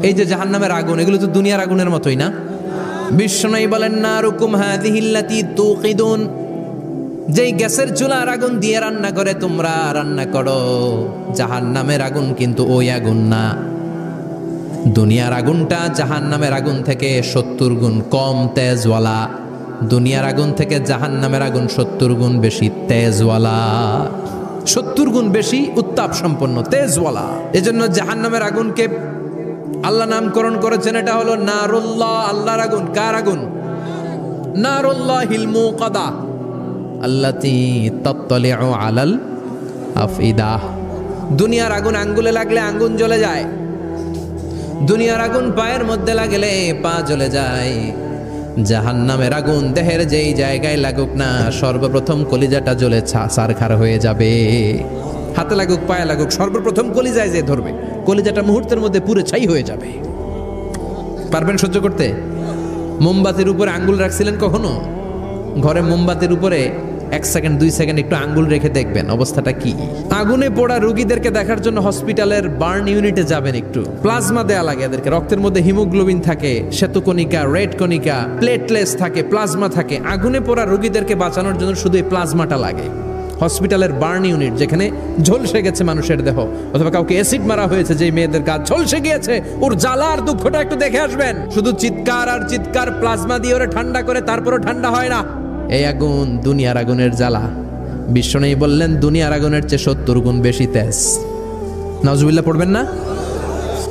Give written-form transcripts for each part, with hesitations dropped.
এই যে জাহান্নামের আগুন, এগুলো তো দুনিয়ার আগুনের মতোই না? বিশ্বনবী বলেন, নারুকুম হাযিহিল্লাতী তুকিদুন, যেই গ্যাসের চুলার আগুন দিয়ে রান্না করে তোমরা রান্না করো, জাহান্নামের আগুন কিন্তু ওই আগুন না। দুনিয়ার আগুনটা জাহান্নামের আগুন থেকে 70 গুণ কম তেজওয়ালা। দুনিয়ার আগুন থেকে জাহান্নামের আগুন 70 গুণ বেশি তেজওয়ালা, 70 গুণ বেশি উত্তাপ সম্পন্ন তেজওয়ালা। এজন্য জাহান্নামের আগুনকে আল্লাহ নামকরণ করেছেন, এটা হলো নারুল্লাহ, আল্লাহর আগুন। কার আগুন? নারুল্লাহিল মুকাদা আল্লাতী তাত্তালিউ আলাল আফইদা। দুনিয়ার আগুন আঙ্গুলে লাগলে আঙ্গুল জ্বলে যায়, দুনিয়ার আগুন পায়ের মধ্যে লাগলে পা জ্বলে যায়। জাহান্নামের আগুন দেহের যেই জায়গায় লাগুক না, সর্বপ্রথম কলিজাটা জ্বলে ছারখার হয়ে যাবে। হাতে লাগুক পায়ে লাগুক, সর্বপ্রথম কলিজায় যে ধরবে, কলিজাটা মুহূর্তের মধ্যে পুরো ছাই হয়ে যাবে। পারবেন সহ্য করতে? মোমবাতির উপরে আঙ্গুল রাখছিলেন কখনো? ঘরে মোমবাতির উপরে 1 সেকেন্ড 2 সেকেন্ড একটু আঙ্গুল রেখে দেখবেন অবস্থাটা কি। আগুনে পোড়া রোগীদেরকে দেখার জন্য হসপিটালের বার্ন ইউনিটে যাবেন, একটু প্লাজমা দেয়া লাগে এদেরকে। রক্তের মধ্যে হিমোগ্লোবিন থাকে, শ্বেতকণিকা, রেড কণিকা, প্লেটলেটস থাকে, প্লাজমা থাকে। আগুনে পোড়া রোগীদেরকে বাঁচানোর জন্য শুধু এই প্লাজমাটা লাগে। হসপিটালের বার্ন ইউনিট, যেখানে ঝলসে গেছে মানুষের দেহ, অথবা কাউকে অ্যাসিড মারা হয়েছে, যে মেয়েদের গা ঝলসে গিয়েছে, ওর জ্বালা আর দুঃখটা একটু দেখে আসবেন। শুধু চিৎকার আর চিৎকার, প্লাজমা দিয়ে ওরা ঠান্ডা করে, তারপরও ঠান্ডা হয় না। এই আগুন দুনিয়ার আগুনের জ্বালা। বিশ্বনবী বললেন দুনিয়ার আগুনের চেয়ে 70 গুণ বেশি তেজ। নাউজুবিল্লাহ পড়বেন না?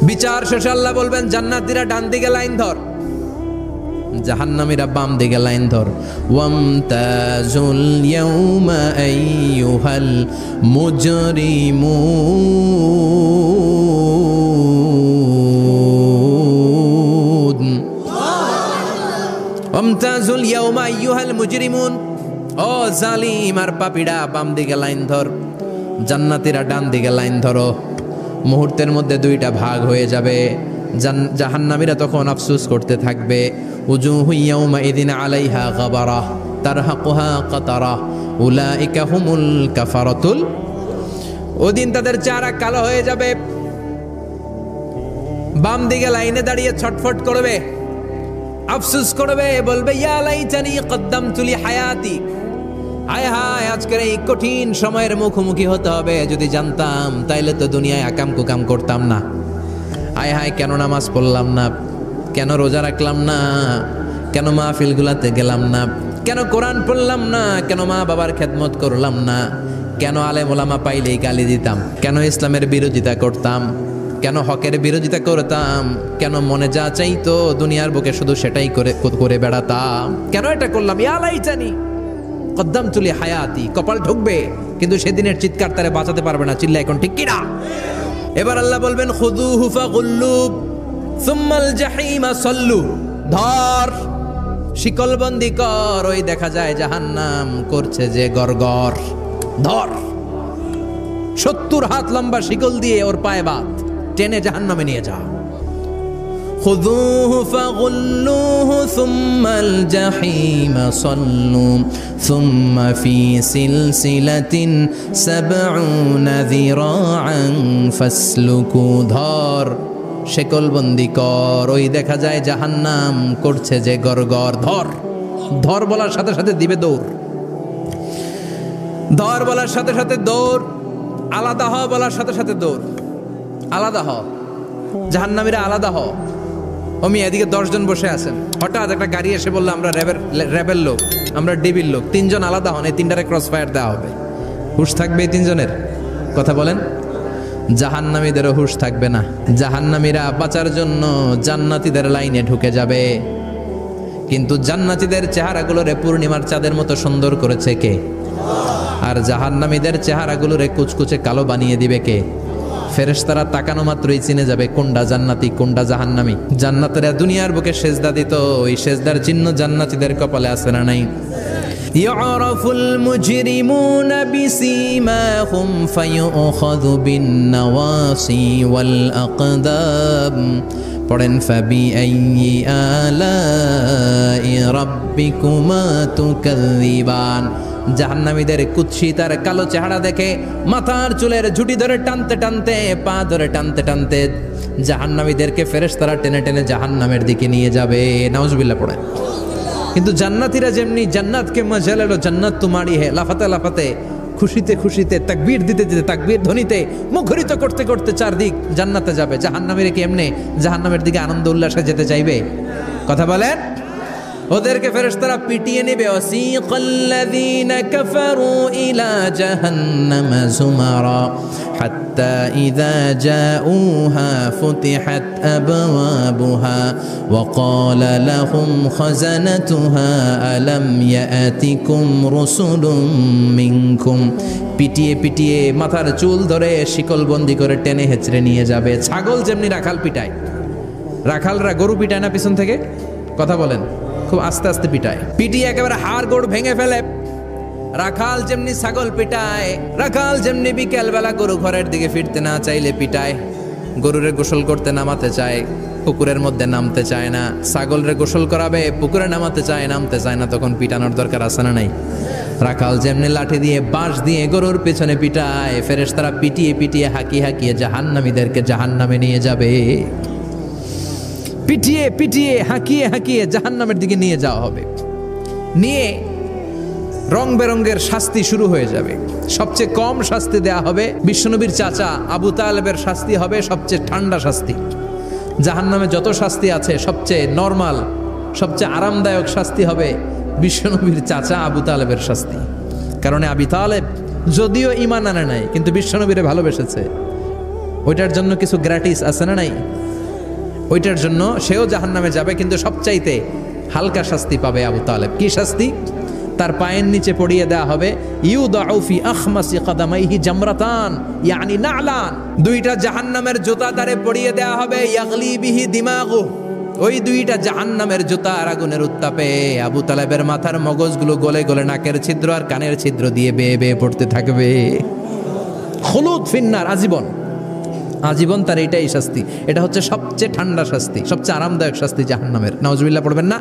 বিচার শেষে আল্লাহ বলবেন, জান্নাতীরা ডান দিকে লাইন ধর, জাহান্নামীরা বাম দিকে লাইন ধর। ওয়ামতাজুল ইয়াউমা আইয়ুহাল মুজরিমুন, ওয়ামতাজুল ইয়াউমা আইয়ুহাল মুজরিমুন। ও জালিম আর পাপীরা, বাম দিকে লাইন ধর, জান্নাতীরা ডান দিকে লাইন ধরো। মুহূর্তের মধ্যে দুইটা ভাগ হয়ে যাবে। জাহান্নামীরা তখন আফসোস করতে থাকবে, উজুহু ইয়াউমাইযিন আলাইহা গাবারা তারহাকুহা কাতারা উলাইকা হুমুল কাফারাতুল। ওদিন তাদের চেহারা কালো হয়ে যাবে। বাম দিকে লাইনে দাঁড়িয়ে ছটফট করবে, আফসোস করবে, বলবে ইয়া লাইতানি কদ্দামতু লি হায়াতি। হায় হায়, আজকের এই কঠিন সময়ের মুখোমুখি হতে হবে, যদি জানতাম তাইলে তো দুনিয়ায় আকাম কুকাম করতাম না। হায় হায়, কেন নামাজ পড়লাম না, কেন রোজা রাখলাম না, কেন মাহফিলগুলাতে গেলাম না, কেন কোরআন পড়লাম না, কেন মা বাবার খেদমত করলাম না, কেন আলেম ওলামা পাইলেই গালি দিতাম, কেন ইসলামের বিরোধিতা করতাম, কেন হকের বিরোধিতা করতাম, কেন মনে যা চাইতো দুনিয়ার বুকে শুধু সেটাই করে বেড়াতাম, কেন এটা করলাম। ইয়া লাইতানি কদ্দামতু লি হায়াতি। কপাল ঢুকবে, কিন্তু সেদিনের চিৎকার তারে বাঁচাতে পারবে না। চিল্লা এখন ঠিক কিনা? এবার আল্লাহ বলবেন, খুযুহু ফাগুল্লু সুম্মাল জাহিমা সাল্লু। ধর, শিকলবন্দি কর। ওই দেখা যায় জাহান্নাম করছে যে গরগর। ধর, 70 হাত লম্বা শিকল দিয়ে ওর পায়ে বাঁধ, টেনে জাহান্নামে নিয়ে যা। খুযুহু ফাগুল্লুহু সুম্মাল জাহিমা সাল্লু সুম্মা ফি সিলসিলাতিন ৭০ যিরাআন ফাসলুকু। ধর, শেকলবন্দি কর। ওই দেখা যায় জাহান্নাম করছে যে গরগর। ধর, ধর বলার সাথে সাথে দিবে দৌড়। ধর বলার সাথে সাথে দৌড়। আলাদা হ বলার সাথে সাথে দৌড়। আলাদা হ, জাহান্নামীরা আলাদা হ। আমি এদিকে 10 জন বসে আছেন, হঠাৎ একটা গাড়ি এসে বললো আমরা র্যাবের লোক, আমরা ডিবির লোক, 3 জন আলাদা হন, এই 3টারে ক্রস ফায়ার দেওয়া হবে। হুশ থাকবে এই 3 জনের? কথা বলেন। জাহান্নামীদেরও হুশ থাকবে না। জাহান্নামীরা বাঁচার জন্য জান্নাতীদের লাইনে ঢুকে যাবে, কিন্তু জান্নাতীদের চেহারাগুলোরে পূর্ণিমার চাঁদের মতো সুন্দর করেছে কে? আর জাহান্নামীদের চেহারাগুলোরে কুচকুচে কালো বানিয়ে দিবে কে? ফেরেশতারা তাকানো মাত্রই চিনে যাবে কোনটা জান্নাতি কোনটা জাহান্নামী। জান্নাতীরা দুনিয়ার বুকে সেজদা দিত, ওই সেজদার চিহ্ন জান্নাতীদের কপালে আছে না নাই? ইয়ারাফুল মুজরিমুনা বিসীমাহুম ফায়ুখাযু বিন-নাওয়াসি ওয়াল আকদাম। পড়েন, ফাবিআইয়ি আলাই রাব্বিকুমা তুকাযযিবান। জাহান্নামীদের কুৎসিত আর কালো চেহারা দেখে মাথার চুলের ঝুঁটি ধরে টানতে টানতে, পা ধরে টানতে টানতে জাহান্নামীদেরকে ফেরেশতারা টেনে টেনে জাহান্নামের দিকে নিয়ে যাবে। নাউজুবিল্লাহ পড়ে। কিন্তু জান্নাতীরা যেমনি জান্নাতকে মজা লেলো, জান্নাত তোমারই হে, লাফাতে লাফাতে, খুশিতে খুশিতে, তাকবীর দিতে দিতে, তাকবীর ধ্বনিতে মুখরিত করতে করতে চারদিক জান্নাতে যাবে। জাহান্নামীরা কি এমনি জাহান্নামের দিকে আনন্দ উল্লাসে যেতে চাইবে? কথা বলেন। ওদেরকে ফেরেশতারা পিটিয়ে নেবে। ওয়াসিকাল্লাযীনা কাফারু ইলা জাহান্নামা যুমারা হাত্তা ইযা জাউহা ফুতিহাত আবওয়াবুহা ওয়া ক্বালা লাহুম খাযানাতুহা আলাম ইয়াতিকুম রাসূলুম মিনকুম। পিটিয়ে পিটিয়ে মাথার চুল ধরে শিকলবন্দি করে টেনে হেঁচড়ে নিয়ে যাবে। ছাগল যেমনি রাখাল পিটায়, রাখালরা গরু পিটায় না পিছন থেকে? কথা বলেন। খুব আস্তে আস্তে পিটায়, পিটিয়ে একেবারে হাড় গোড় ভেঙে ফেলে। রাখাল যেমনি ছাগল পিটায়, রাখাল যেমনি বিকেল বেলা গরু ঘরের দিকে ফিরতে না চাইলে পিটায়। গরুরে গোসল করতে নামাতে চায়, পুকুরের মধ্যে নামতে চায় না। ছাগলরে গোসল করাবে, পুকুরে নামাতে চায়, নামতে চায় না, তখন পিটানোর দরকার আছে না নাই? রাখাল যেমনি লাঠি দিয়ে বাঁশ দিয়ে গরুর পেছনে পিটায়, ফেরেশতারা পিটিয়ে পিটিয়ে হাঁকিয়ে হাঁকিয়ে জাহান্নামীদেরকে জাহান্নামে নিয়ে যাবে। পিটিয়ে পিটিয়ে হাঁকিয়ে হাঁকিয়ে জাহান্নামের দিকে নিয়ে যাওয়া হবে। নিয়ে রং বেরঙ্গের শাস্তি শুরু হয়ে যাবে। সবচেয়ে কম শাস্তি দেয়া হবে বিশ্বনবীর চাচা আবু তালেবের শাস্তি হবে সবচেয়ে ঠান্ডা শাস্তি। জাহান্নামে যত শাস্তি আছে সবচেয়ে নরমাল, সবচেয়ে আরামদায়ক শাস্তি হবে বিশ্বনবীর চাচা আবু তালেবের শাস্তি। কারণ আবু তালেব যদিও ঈমান আনে নাই, কিন্তু বিশ্বনবীরে ভালোবেসেছে। ওইটার জন্য কিছু গ্র্যাটিস আছে না নাই? ওইটার জন্য সেও জাহান্নামে যাবে, কিন্তু সবচাইতে হালকা শাস্তি পাবে আবু তালেব। কি শাস্তি? তার পায়ের নিচে পড়িয়ে দেওয়া হবে ইউদাউ ফি আখমাসি কদামাইহি জামরাতান ইয়ানি নালান। দুইটা জাহান্নামের জুতা তারে পড়িয়ে দেওয়া হবে, ইয়াগলি বিহি দিমাগু। ওই দুইটা জাহান্নামের জুতার আগুনের উত্তাপে আবু তালেবের মাথার মগজগুলো গলে গলে নাকের ছিদ্র আর কানের ছিদ্র দিয়ে বেয়ে বেয়ে পড়তে থাকবে। খুলুদ ফিন্নার, আজীবন, আজীবন তার এটাই শাস্তি। এটা হচ্ছে সবচেয়ে ঠান্ডা শাস্তি, সবচেয়ে আরামদায়ক শাস্তি জাহান্নামের। নাউজুবিল্লাহ পড়বেন না?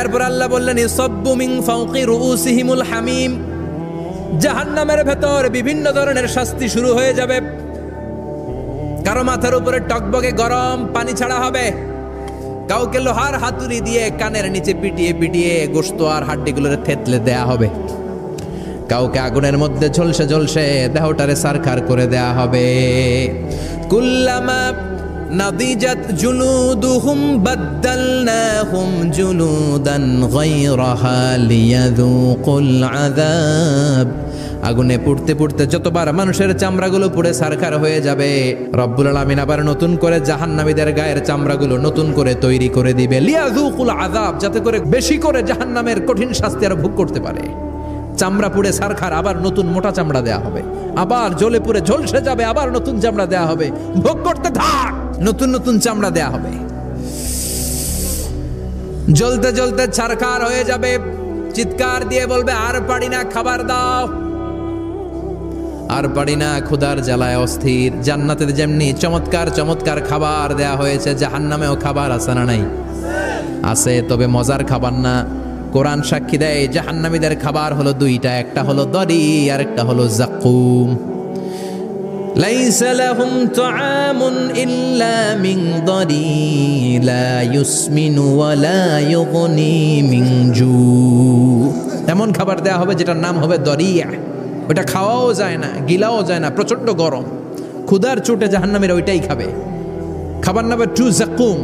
এরপর আল্লাহ বললেন ইউসাব্বু মিন ফাওকি রুউসিহিমুল হামিম। জাহান্নামের ভেতর বিভিন্ন ধরনের শাস্তি শুরু হয়ে যাবে। কারো মাথার উপরে টকবকে গরম পানি ছাড়া হবে, কাউকে লোহার হাতুড়ি দিয়ে কানের নিচে পিটিয়ে পিটিয়ে গোশত আর হাড্ডিগুলোরে থেতলে দেয়া হবে, কাউকে আগুনের মধ্যে ঝলসে ঝলসে দেহটারে সারখার করে দেয়া হবে। কুল্লামা নাদিজাত জুলুদুহুম বাদদালনাহুম জুলুদান গায়রাহা লিয়াযুকুল আযাব। আগুনে পুড়তে পুড়তে যতবার মানুষের চামড়াগুলো পুড়ে সারখার হয়ে যাবে, রব্বুল আলামিন আবার নতুন করে জাহান্নামীদের গায়ের চামড়াগুলো নতুন করে তৈরি করে দিবে, লিয়াযুকুল আযাব, যাতে করে বেশি করে জাহান্নামের কঠিন শাস্তি আর ভোগ করতে পারে। চামড়া পুড়ে সারখার, আবার নতুন মোটা চামড়া দেয়া হবে, আবার জ্বলে পুড়ে ঝলসে যাবে, আবার নতুন চামড়া দেয়া হবে, ভোগ করতে থাক, নতুন নতুন চামড়া দেয়া হবে। জ্বলতে জ্বলতে ছারখার হয়ে যাবে, চিৎকার দিয়ে বলবে আর পারি না, খাবার দাও। আর পারি না, ক্ষুধার জ্বালায় অস্থির। জান্নাতে যেমনি চমৎকার চমৎকার খাবার দেয়া হয়েছে, জাহান্নামেও খাবার আছে না নাই? আছে, তবে মজার খাবার না। কোরআন সাক্ষী দেয় জাহান্নামীদের খাবার হলো দুইটা, একটা হলো দরি আর একটা হলো যাকুম। লাইসা লাহুম তুআমুন ইল্লা মিন দরি লা ইউসমিনু ওয়া লা ইউগনি মিন জু। এমন খাবার দেয়া হবে যেটার নাম হবে দরিয়া। ওটা খাওয়াও যায় না, গিলাও যায় না, প্রচন্ড গরম। ক্ষুধার চোটে জাহান্নামীরা ওইটাই খাবে। খাবার নাম টু যাকুম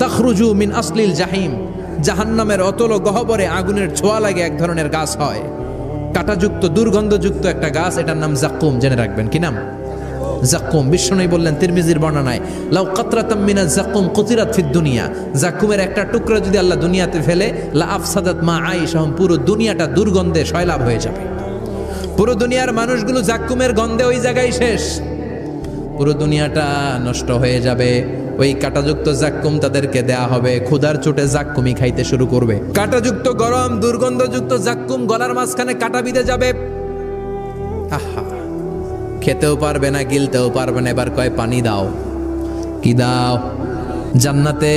তাখরুজু মিন আসলিল জাহিম। জাহান্নামের অতল গহ্বরে আগুনের ছোঁয়া লাগে এক ধরনের গাছ হয়, কাঁটাযুক্ত দুর্গন্ধযুক্ত একটা গাছ, এটার নাম যাকুম। জেনে রাখবেন। কি নাম? যাকুম। বিশ্বনবী বললেন তিরমিজির বর্ণনায়, লাউ কাতরাতাম মিনাজ যাকুম কুতিরাত ফিদ দুনিয়া। যাকুমের একটা টুকরা যদি আল্লাহ দুনিয়াতে ফেলে, লা আফসাদাত মা আইশাহুম, পুরো দুনিয়াটা দুর্গন্ধে সয়লাব হয়ে যাবে। পুরো দুনিয়ার মানুষগুলো যাকুমের গন্ধে ওই জায়গায় শেষ, পুরো দুনিয়াটা নষ্ট হয়ে যাবে। ওই কাঁটাযুক্ত জাক্কুম তাদেরকে দেয়া হবে, ক্ষুধার চোটে জাক্কুমই খাইতে শুরু করবে। কাঁটাযুক্ত গরম দুর্গন্ধযুক্ত জাক্কুম গলার মাঝখানে কাঁটা বিঁধে যাবে। আহা, খেতেও পারবে না, গিলতেও পারবে না। এবার কয় পানি দাও। কি দাও? জান্নাতে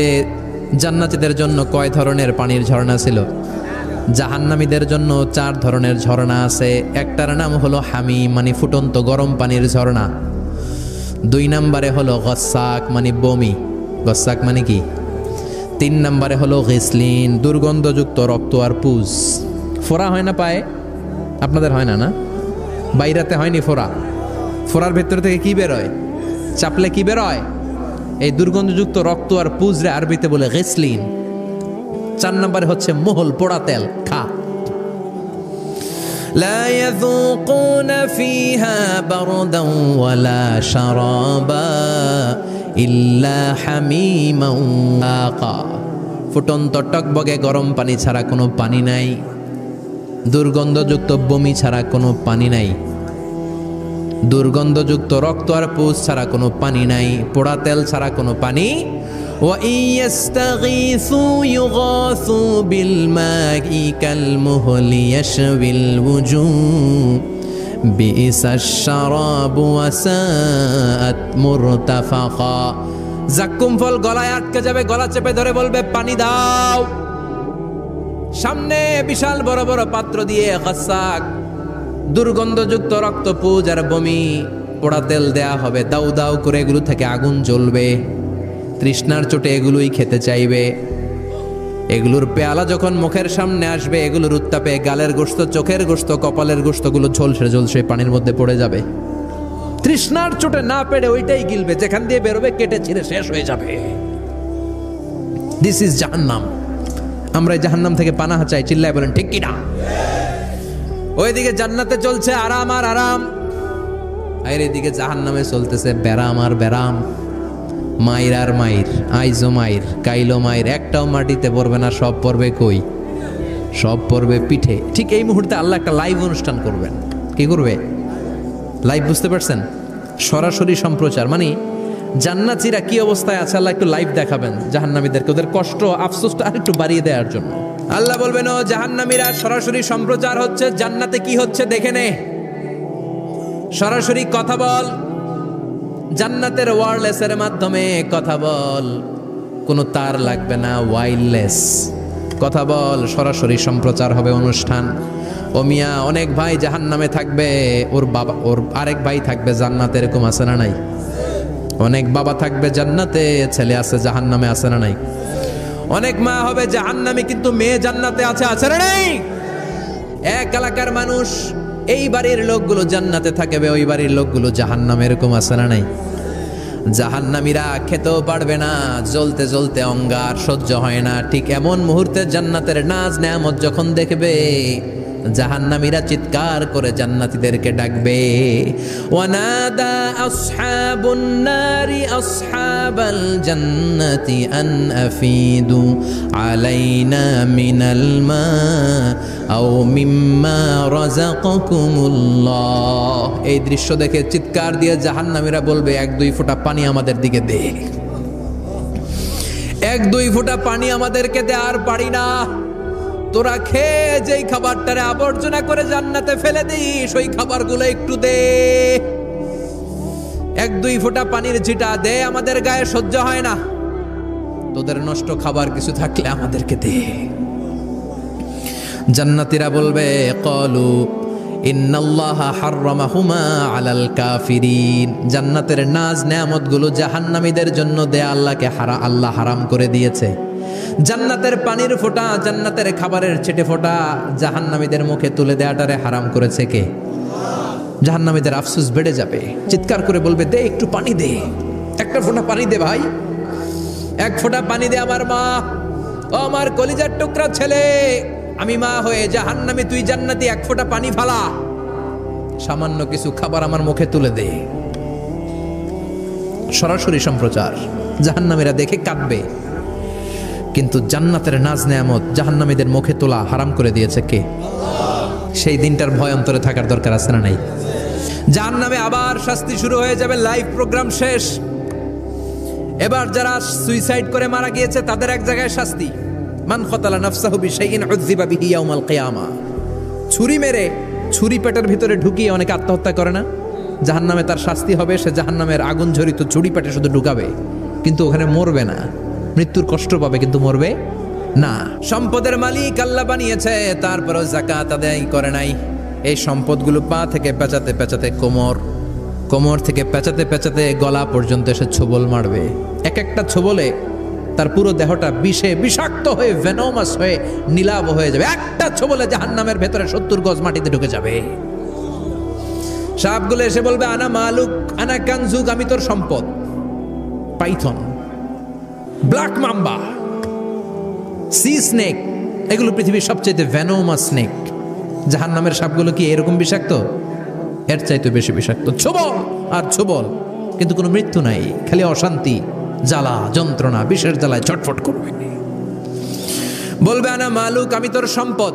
জান্নাতীদের জন্য কয় ধরনের পানির ঝর্ণা ছিল? জাহান্নামীদের জন্য 4 ধরনের ঝর্ণা আছে। একটার নাম হলো হামিম, মানে ফুটন্ত গরম পানির ঝর্ণা। 2 নম্বরে হলো গসাক, মানে বমি। গসাক মানে কি? 3 নম্বরে হলো গিসলিন, দুর্গন্ধযুক্ত রক্ত আর পুজ। ফোড়া হয় না পায়ে? আপনাদের হয় না? না, বাইরাতে হয়নি ফোড়া? ফোড়ার ভেতর থেকে কি বেরোয়? চাপলে কি বেরোয়? এই দুর্গন্ধযুক্ত রক্ত আর পুজরে আরবিতে বলে গিসলিন। 4 নম্বরে হচ্ছে মোহল, পোড়া তেল। খা। لا يذوقون فيها بردا ولا شرابا إلا حميما وغساقا। ফুটন্ত টকবগে গরম পানি ছাড়া কোনো পানি নাই, দুর্গন্ধযুক্ত বমি ছাড়া কোনো পানি নাই, দুর্গন্ধযুক্ত রক্ত আর পুজ ছাড়া কোনো পানি নাই, পোড়া তেল ছাড়া কোনো পানি। وَإِن يَسْتَغِيثُوا يُغَاثُوا بِالْمَاءِ كَالْمُهْلِ يَشْوِي الْوُجُوهَ بِئْسَ الشَّرَابُ وَسَاءَتْ مُرْتَفَقًا। জাক্কুম ফল গলায় আটকে যাবে, গলা চেপে ধরে বলবে পানি দাও। সামনে বিশাল বড় বড় পাত্র দিয়ে গাসাক, দুর্গন্ধযুক্ত রক্ত, পুজ আর বমি, পোড়া তেল দেয়া হবে। দাউ দাউ করে এগুলো থেকে আগুন জ্বলবে। তৃষ্ণার চোটে এগুলোই খেতে চাইবে। এগুলোর পেয়ালা যখন মুখের সামনে আসবে, এগুলোর উত্তাপে গালের গোশত, চোখের গোশত, কপালের গোশতগুলো ঝলসে ঝলসে পানির মধ্যে পড়ে যাবে। তৃষ্ণার চোটে না পেড়ে ওইটাই গিলবে, যেখান দিয়ে বেরোবে কেটে ছিঁড়ে শেষ হয়ে যাবে। দিস ইজ জাহান্নাম। আমরা এই জাহান্নাম থেকে পানাহা চাই। চিল্লায় বলেন ঠিক কিনা? ওইদিকে জান্নাতে চলছে আরাম আর আরাম, আর এদিকে জাহান্নামে চলতেছে ব্যারাম আর ব্যারাম। মাইর আর মাইর, আইজো মাইর, কাইলো মাইর। একটাও মাটিতে পড়বে না, সব পড়বে কই? সব পড়বে পিঠে। ঠিক এই মুহূর্তে আল্লাহ একটা লাইভ অনুষ্ঠান করবেন। কি করবে? লাইভ, বুঝতে পারছেন? সরাসরি সম্প্রচার, মানে জান্নাতীরা কি অবস্থায় আছে আল্লাহ একটু লাইভ দেখাবেন জাহান্নামীদেরকে, ওদের কষ্ট আফসোসটা আর একটু বাড়িয়ে দেওয়ার জন্য। আল্লাহ বলবেন, ও জাহান্নামীরা, সরাসরি সম্প্রচার হচ্ছে, জান্নাতে কি হচ্ছে দেখে নে, সরাসরি কথা বল। জান্নাতের ওয়্যারলেসের মাধ্যমে কথা বল, কোনো তার লাগবে না, ওয়্যারলেস কথা বল, সরাসরি সম্প্রচার হবে অনুষ্ঠান। ও মিয়া, অনেক ভাই জাহান্নামে থাকবে, ওর বাবা, ওর আরেক ভাই থাকবে জান্নাতে, এরকম আছে না নাই? অনেক বাবা থাকবে জান্নাতে, ছেলে আছে জাহান্নামে, আছে না নাই? অনেক মা হবে জাহান্নামে, কিন্তু মেয়ে জান্নাতে আছে, আছে না নাই? এক এলাকার মানুষ, এই বাড়ির লোকগুলো জান্নাতে থাকবে, ওই বাড়ির লোকগুলো জাহান্নামে, এরকম আছে না নাই? জাহান্নামীরা খেতেও পারবে না, জ্বলতে জ্বলতে অঙ্গার সহ্য হয় না। ঠিক এমন মুহূর্তে জান্নাতের নাজ নেয়ামত যখন দেখবে, জাহান্নামীরা চিৎকার করে জান্নাতীদেরকে ডাকবে, ওয়ানাদা আসহাবুন নারি আসহাবাল জান্নাতি আন আফিদু আলাইনা মিনাল মা আও মিম্মা রাযাকাকুমুল্লাহ। এই দৃশ্য দেখে চিৎকার দিয়ে জাহান্নামীরা বলবে, 1-2 ফোঁটা পানি আমাদের দিকে দে, 1-2 ফোঁটা পানি আমাদেরকে দে, আর পারি না। তোরা খেয়ে যেই খাবারটারে আবর্জনা করে জান্নাতে ফেলে দিস, ওই খাবারগুলো একটু দে, 1-2 ফোঁটা পানির ছিটা দে, আমাদের গায়ে সহ্য হয় না। তোদের নষ্ট খাবার কিছু থাকলে আমাদেরকে দে। জান্নাতীরা বলবে, ক্বালু ইন্নাল্লাহা হাররামাহুমা আলাল কাফিরিন। জান্নাতের নাজ নেয়ামতগুলো জাহান্নামীদের জন্য দেয়া আল্লাহকে আল্লাহ হারাম করে দিয়েছে। জান্নাতের পানির ফোঁটা, জান্নাতের খাবারের ছেটে ফোঁটা জাহান্নামীদের মুখে তুলে দেয়াটারে হারাম করেছে কে? জাহান্নামীদের আফসোস বেড়ে যাবে, চিৎকার করে বলবে, দে একটু পানি দে, 1 ফোঁটা পানি দে ভাই, 1 ফোঁটা পানি দে আমার মা, ও আমার কলিজার টুকরা ছেলে, আমি মা হয়ে জাহান্নামী, তুই জান্নাতি, 1 ফোঁটা পানি ফালা, সামান্য কিছু খাবার আমার মুখে তুলে দে। সরাসরি সম্প্রচার, জাহান্নামীরা দেখে কাঁদবে। কিন্তু জান্নাতের নাজ নেয়ামত জাহান্নামীদের মুখে তোলা হারাম করে দিয়েছে কে? সেই দিনটার ভয় অন্তরে থাকার দরকার আছে না নাই? জাহান্নামে আবার শাস্তি শুরু হয়ে যাবে, লাইভ প্রোগ্রাম শেষ। এবার যারা সুইসাইড করে মারা গিয়েছে তাদের এক জায়গায় শাস্তি। মান কতালা নাফসাহু বিশাইইন উযযিবা বিহি ইয়াউমাল কিয়ামা। ছুরি মেরে, ছুরি পেটের ভিতরে ঢুকিয়ে অনেকে আত্মহত্যা করে না? জাহান্নামে তার শাস্তি হবে, সে জাহান্নামের আগুন ঝরিত ছুরি পেটে শুধু ঢুকাবে, কিন্তু ওখানে মরবে না, মৃত্যুর কষ্ট পাবে কিন্তু মরবে না, সম্পদের মালিক আল্লাহ বানিয়েছে, তারপরেও যাকাত আদায় করে নাই। এই সম্পদগুলো পা থেকে পেঁচাতে পেঁচাতে কোমর থেকে পেঁচাতে পেঁচাতে গলা পর্যন্ত এসে ছোবল মারবে। এক একটা ছোবলে তার পুরো দেহটা বিষে বিষাক্ত হয়ে ভেনোমাস হয়ে নীলাভ হয়ে যাবে। একটা ছোবলে জাহান্নামের ভেতরে 70 গজ মাটিতে ঢুকে যাবে। সাপগুলো এসে বলবে আনা মালুক আনা কানজুক, আমি তোর সম্পদ। Python, black mamba, C snake, এগুলো পৃথিবীর সবচেয়ে ভেনোমাস স্নেক। জাহান্নামের সাপগুলো কি এরকম বিষাক্ত? এর চাইতে বেশি বিষাক্ত। ছোবল আর ছোবল, কিন্তু কোনো মৃত্যু নাই, খালি অশান্তি, জ্বালা যন্ত্রণা, বিষের জ্বালায় ছটফট করবে। বলবে আনা মালুক, আমি তোর সম্পদ।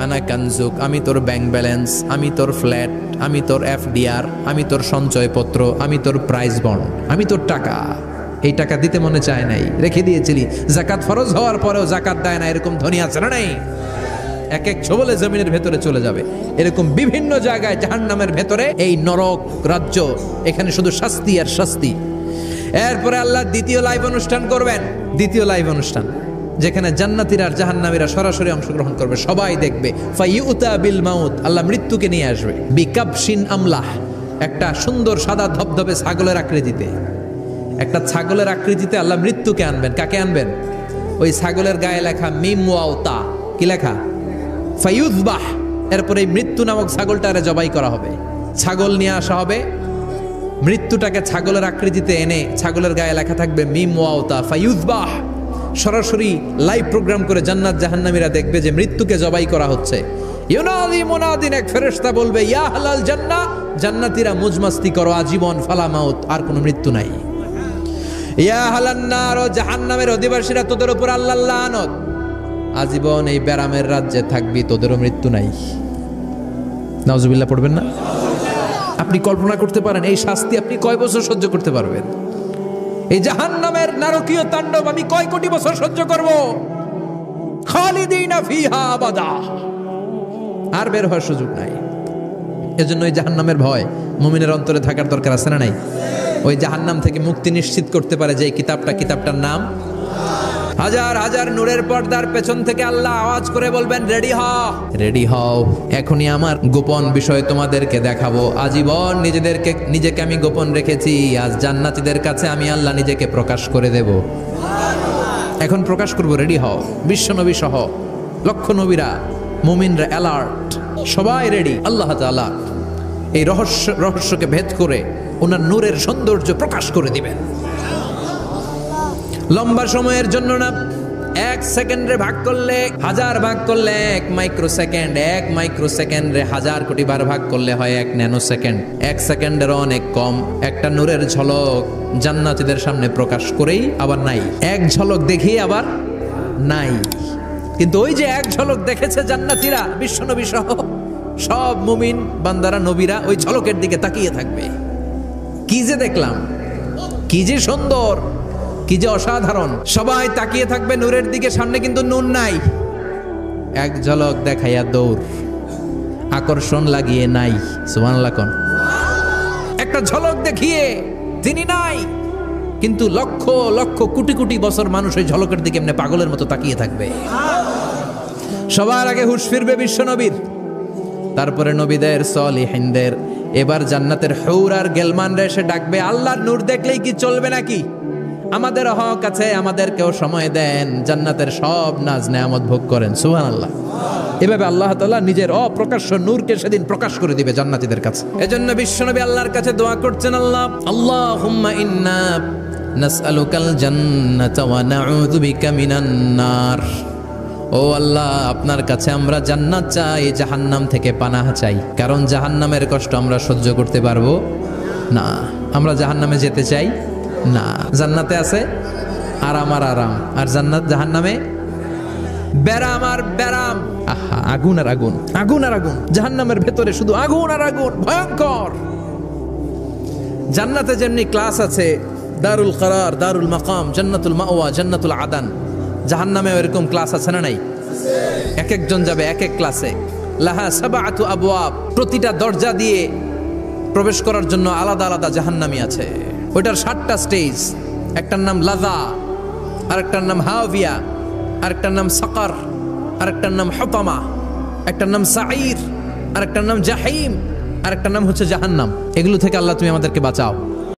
আনা কানজুক, আমি তোর ব্যাংক ব্যালেন্স, আমি তোর ফ্ল্যাট, আমি তোর এফডিআর, আমি তোর সঞ্চয়পত্র, আমি তোর প্রাইজ বন্ড, আমি তোর টাকা। এই টাকা দিতে মনে চায় নাই, রেখে দিয়েছিলি। জাকাত ফরজ হওয়ার পরেও জাকাত দেয় না, এরকম ধনী আছে না? নাই। এক এক ছোবলে জমিনের ভেতরে চলে যাবে। এরকম বিভিন্ন জায়গায় জাহান্নামের ভেতরে এই নরক রাজ্য, এখানে শুধু শাস্তি আর শাস্তি। এরপরে আল্লাহ দ্বিতীয় লাইভ অনুষ্ঠান করবেন, দ্বিতীয় লাইভ অনুষ্ঠান, যেখানে জান্নাতীরা আর জাহান্নামীরা সরাসরি অংশগ্রহণ করবে, সবাই দেখবে। ফাইউতা বিল মাউত, আল্লাহ মৃত্যুকে নিয়ে আসবে। বিকাবশিন আমলাহ, একটা সুন্দর সাদা ধবধবে ছাগলের আকৃতিতে, একটা ছাগলের আকৃতিতে আল্লাহ মৃত্যুকে আনবেন। কাকে আনবেন? ওই ছাগলের গায়ে লেখা মিম ওয়াও তা, কি লেখা? ফায়ুযবাহ। এরপরে এই মৃত্যু নামক ছাগলটারে জবাই করা হবে। ছাগল নিয়ে আসা হবে, মৃত্যুটাকে ছাগলের আকৃতিতে এনে ছাগলের গায়ে লেখা থাকবে মিম ওয়াও তা ফায়ুযবাহ। সরাসরি লাইভ প্রোগ্রাম করে জান্নাত জাহান্নামীরা দেখবে যে মৃত্যুকে জবাই করা হচ্ছে। ইউনাদি মুনাদিন, এক ফেরেশতা বলবে ইয়া আহলাল জান্নাহ, জান্নাতীরা মুজমাস্তি করো আজীবন, ফালা মাউত, আর কোনো মৃত্যু নাই। ইয়া আহলান নার, জাহান্নামের অধিবাসীরা, তোদের উপর আল্লাহর লানত, আজীবন এই ব্যারামের রাজ্যে থাকবি, তোদেরও মৃত্যু নাই। নাউজুবিল্লাহ পড়বেন না? আপনি কল্পনা করতে পারেন এই শাস্তি আপনি কয় বছর সহ্য করতে পারবেন? এই জাহান্নামের নারকীয় তাণ্ডব আমি কয় কোটি বছর সহ্য করব? খালিদিনা ফিহা আবাদা, আর বের হওয়ার সুযোগ নাই। এজন্য এই জাহান্নামের ভয় মুমিনের অন্তরে থাকার দরকার আছে না নাই? ওই জাহান্নাম থেকে মুক্তি নিশ্চিত করতে পারে যে কিতাবটার নাম। হাজার হাজার নূরের পর্দার পেছন থেকে আল্লাহ আওয়াজ করে বলবেন রেডি হও, রেডি হও, এখনই আমার গোপন বিষয় তোমাদেরকে দেখাবো। আজীবন নিজেকে আমি গোপন রেখেছি, আজ জান্নাতীদের কাছে আমি আল্লাহ নিজেকে প্রকাশ করে দেব। এখন প্রকাশ করব, রেডি হও। বিশ্ব নবী সহ লক্ষ নবীরা, মুমিনরা অ্যালার্ট, সবাই রেডি। আল্লাহ তাআলা এই রহস্যকে ভেদ করে ওনার নূরের সৌন্দর্য প্রকাশ করে দিবেন। লম্বা সময়ের জন্য না, 1 সেকেন্ডে ভাগ করলে, হাজার ভাগ করলে 1 মাইক্রোসেকেন্ড, 1 মাইক্রোসেকেন্ডে 1000 কোটি বার ভাগ করলে হয় 1 ন্যানো সেকেন্ড। 1 সেকেন্ডেরও অনেক কম। একটা নূরের ঝলক জান্নাতীদের সামনে প্রকাশ করেই আবার নাই, এক ঝলক দেখিয়ে আবার নাই। কিন্তু ওই যে এক ঝলক দেখেছে জান্নাতীরা, বিশ্বনবী সহ সব মুমিন বান্দারা, নবীরা ওই ঝলকের দিকে তাকিয়ে থাকবে। কি যে দেখলাম, কি যে সুন্দর, কি যে অসাধারণ। সবাই তাকিয়ে থাকবে নূরের দিকে, সামনে কিন্তু নূর নাই। এক ঝলক দেখাইয়া দৌড়, আকর্ষণ লাগিয়ে নাই। সুবহানাল্লাহ কোন? একটা ঝলক দেখিয়ে তিনি নাই, কিন্তু লক্ষ লক্ষ কোটি কোটি বছর মানুষ ওই ঝলকের দিকে এমনি পাগলের মতো তাকিয়ে থাকবে। সবার আগে হুঁশ ফিরবে বিশ্ব নবীর, তারপরে নবীদের, সলিহিনদের। এবার জান্নাতের হুর আর গেলমানরা এসে ডাকবে, আল্লাহর নূর দেখলেই কি চলবে নাকি? আমাদের হক আছে, আমাদেরকেও সময় দেন, জান্নাতের সব নাজ নেয়ামত ভোগ করেন। সুবহানাল্লাহ। এভাবে আল্লাহ তাআলা নিজের অপ্রকাশ্য নূরকে সেদিন প্রকাশ করে দিবে জান্নাতীদের কাছে। এজন্য বিশ্বনবী আল্লাহর কাছে দোয়া করছেন, আল্লাহুম্মা ইন্না নাসআলুকাল জান্নাতা ওয়া নাউযু বিকা মিনান নার। ও আল্লাহ, আপনার কাছে আমরা জান্নাত চাই, জাহান্নাম থেকে পানাহ চাই। কারণ জাহান্নামের কষ্ট আমরা সহ্য করতে পারবো না। আমরা জাহান্নামে যেতে চাই না। জান্নাতে আছে আরাম আর আরাম, আর জাহান্নামে ব্যারাম আর ব্যারাম। আহা, আগুন আর আগুন, আগুন আর আগুন। জাহান্নামের ভেতরে শুধু আগুন আর আগুন, ভয়ঙ্কর। জান্নাতে যেমনি ক্লাস আছে, দারুল করার, দারুল মাকাম, জান্নাতুল মাওয়া, জান্নাতুল আদান, জাহান্নামে এরকম ক্লাস আছে না নাই? এক একজন যাবে এক এক ক্লাসে। লাহা সাবআতু আবওয়াব, প্রতিটা দরজা দিয়ে প্রবেশ করার জন্য আলাদা আলাদা জাহান্নামী আছে। ওইটার 7টা স্টেজ। একটার নাম লাযা, আরেকটার নাম হাওভিয়া, আরেকটার নাম সাকার, আরেকটার নাম হতামা, একটার নাম সাঈর, আরেকটার নাম জাহিম, আরেকটার নাম হচ্ছে জাহান্নাম। এগুলো থেকে আল্লাহ তুমি আমাদেরকে বাঁচাও।